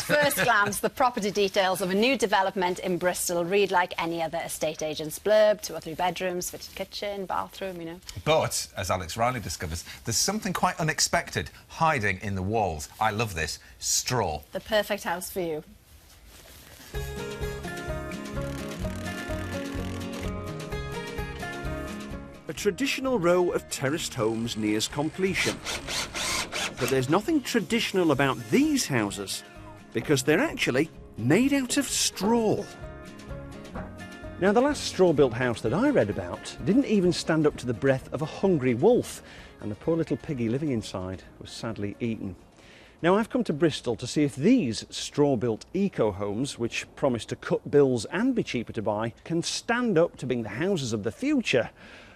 At first glance, the property details of a new development in Bristol read like any other estate agent's blurb. 2 or 3 bedrooms, fitted kitchen, bathroom, you know. But, as Alex Riley discovers, there's something quite unexpected hiding in the walls. I love this. Straw. The perfect house for you. A traditional row of terraced homes nears completion. But there's nothing traditional about these houses, because they're actually made out of straw. Now, the last straw-built house that I read about didn't even stand up to the breath of a hungry wolf, and the poor little piggy living inside was sadly eaten. Now, I've come to Bristol to see if these straw-built eco-homes, which promise to cut bills and be cheaper to buy, can stand up to being the houses of the future,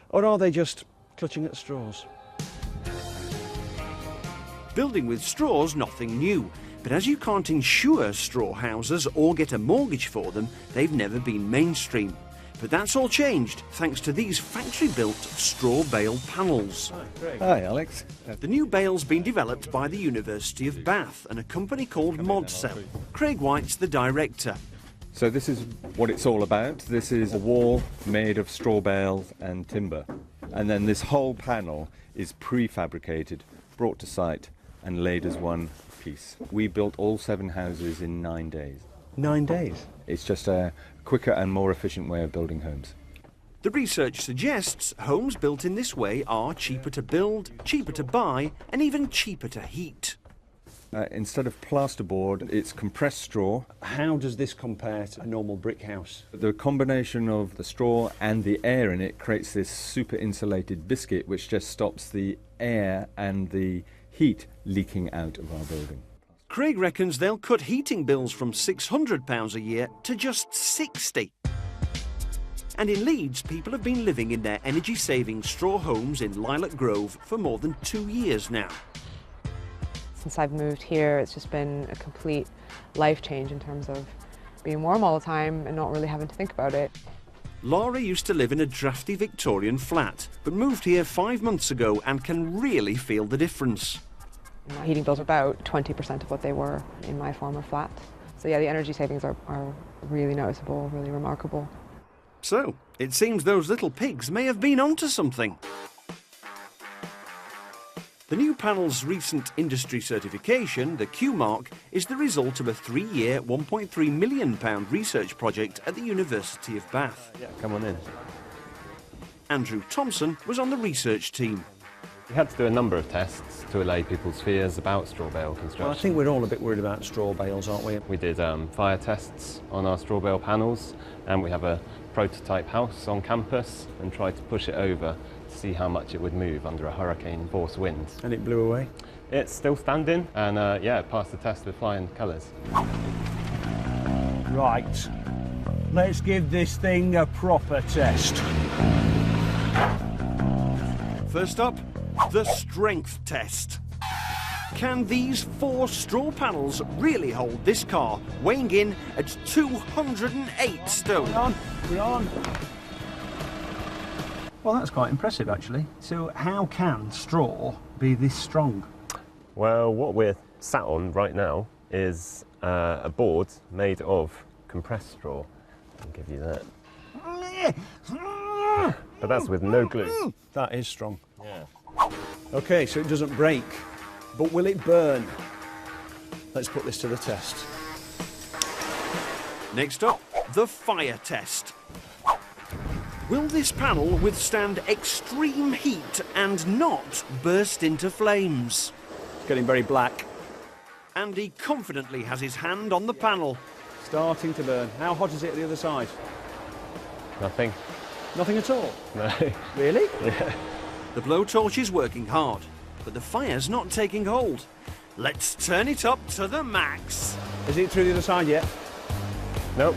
or are they just clutching at straws? Building with straw's nothing new, but as you can't insure straw houses or get a mortgage for them, they've never been mainstream. But that's all changed thanks to these factory-built straw bale panels. Hi, Alex. The new bale's been developed by the University of Bath and a company called ModCell. Craig White's the director. So this is what it's all about. This is a wall made of straw bales and timber. And then this whole panel is prefabricated, brought to site and laid as one piece. We built all 7 houses in 9 days. 9 days? It's just a quicker and more efficient way of building homes. The research suggests homes built in this way are cheaper to build, cheaper to buy, and even cheaper to heat. Instead of plasterboard, it's compressed straw. How does this compare to a normal brick house? The combination of the straw and the air in it creates this super insulated biscuit which just stops the air and the heat leaking out of our building. Craig reckons they'll cut heating bills from £600 a year to just £60. And in Leeds, people have been living in their energy-saving straw homes in Lilac Grove for more than 2 years now. Since I've moved here, it's just been a complete life change in terms of being warm all the time and not really having to think about it. Laura used to live in a drafty Victorian flat, but moved here 5 months ago and can really feel the difference. My heating bills are about 20% of what they were in my former flat. So yeah, the energy savings are really noticeable, really remarkable. So, it seems those little pigs may have been onto something. The new panel's recent industry certification, the Q Mark, is the result of a 3-year, £1.3 million research project at the University of Bath. Yeah, come on in. Andrew Thompson was on the research team. We had to do a number of tests to allay people's fears about straw bale construction. Well, I think we're all a bit worried about straw bales, aren't we? We did fire tests on our straw bale panels, and we have a prototype house on campus and tried to push it over to see how much it would move under a hurricane force wind. And it blew away? It's still standing, and yeah, it passed the test with flying colours. Right, let's give this thing a proper test. First up, the strength test. Can these 4 straw panels really hold this car, weighing in at 208 stone? We're on. Well, that's quite impressive, actually. So how can straw be this strong? Well, what we're sat on right now is a board made of compressed straw. I'll give you that. But that's with no glue. That is strong. Yeah. OK, so it doesn't break, but will it burn? Let's put this to the test. Next up, the fire test. Will this panel withstand extreme heat and not burst into flames? It's getting very black. Andy confidently has his hand on the panel. Starting to burn. How hot is it at the other side? Nothing. Nothing at all? No. Really? Yeah. The blowtorch is working hard, but the fire's not taking hold. Let's turn it up to the max. Is it through the other side yet? Nope.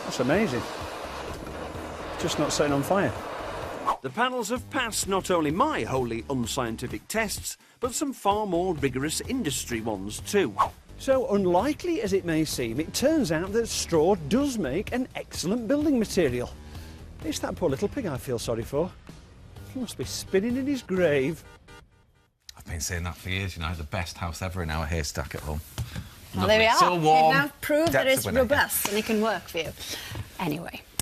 That's amazing. Just not setting on fire. The panels have passed not only my wholly unscientific tests, but some far more rigorous industry ones too. So unlikely as it may seem, it turns out that straw does make an excellent building material. It's that poor little pig I feel sorry for. He must be spinning in his grave. been saying that for years, you know, the best house ever in our haystack at home. Well, there we are. Still warm. You've now proved that Depths it's of winter. robust and it can work for you. Anyway.